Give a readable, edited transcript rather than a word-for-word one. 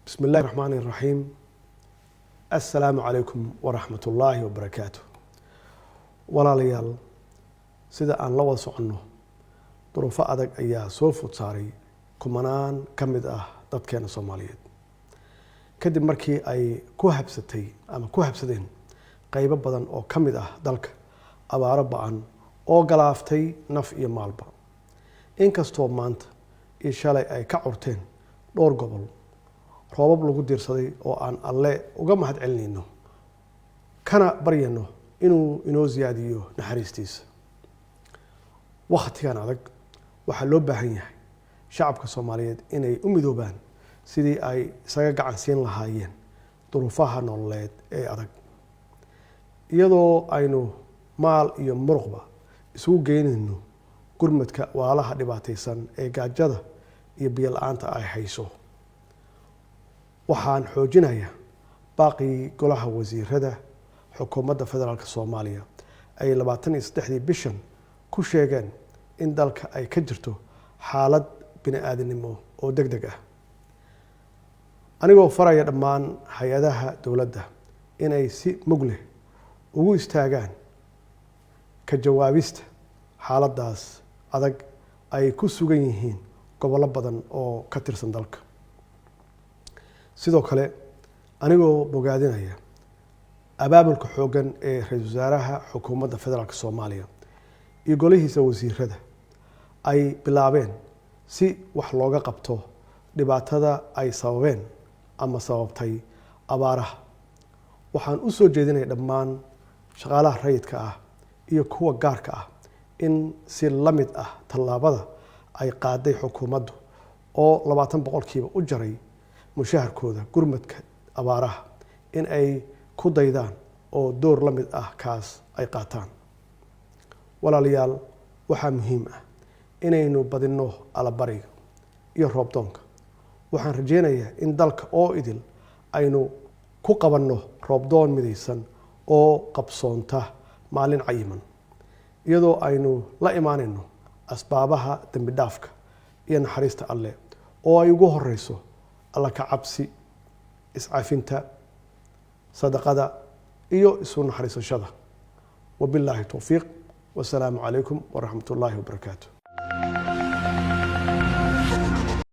بسم الله الرحمن الرحيم. السلام عليكم ورحمة الله وبركاته. walaalyaal sida aan la wada soconno duruufo adag ayaa soo food saaray kumanaan ka mid ah dadkeena Soomaaliyeed kadib markii ay ku habsadeen qaybo badan oo ka mid ah dalka abaaro ba'an oo galaaftay naf iyo maalba. inkastoo maanta iyo shalay ay ka curteen dhowr gobol roobab lagu diirsaday oo aan alle uga mahad celinayno kana baryayno inuu inoo ziyaadiyo naxariistiisa. waqtigan adag waxaa loo baahan yahay shacabka Soomaaliyeed inay u midoobaan sidii ay isaga gacan siin lahaayeen duruufaha nololeed ee adag, iyadoo aynu maal iyo muruqba isugu geynayno gurmadka walaalaha dhibaataysan ee gaajada iyo biyo la'aanta ay hayso. waxaan xoojinayaa baaqii golaha wasiirada xukuumadda federaalka Soomaaliya ay 23 bishan ku sheegeen in dalka ay ka jirto xaalad bini'aadanimo oo degdeg ah, anigoo faraya dhammaan hay'adaha dowladda inay si mug leh ugu istaagaan ka jawaabista xaaladaas adag ay ku sugan yihiin gobollo badan oo ka tirsan dalka. sidoo kale anigoo bogaadinaya abaabulka xooggan ee ra'iisul wasaaraha xukuumadda federaalka Soomaaliya iyo golihiisa wasiirada ay bilaabeen si wax looga qabto dhibaatada ay sababeen ama sababtay abaaraha. waxaan u soo jeedinay dhammaan shaqaalaha rayidka ah iyo kuwa gaarka ah in si la mid ah tallaabada ay qaaday xukuumaddu oo 20% u jaray mushaharkooda gurmadka abaaraha in ay ku daydaan oo door la mid ah kaas ay qaataan. walaalayaal, waxaa muhiim ah inaynu badinno allabariga iyo roobdoonka. waxaan rajaynayaa in dalka oo idil aynu ku qabanno roobdoon midaysan oo qabsoonta maalin cayiman, iyadoo aynu la imaanayno asbaabaha dambi dhaafka iyo naxariista alle oo ay ugu horeyso alla ka cabsi, iscafinta, sadaqada iyo isu naxariisashada. wabilaahi tawfiiq. wasalaamu calaykum waraxmatullaahi wabarakaatu.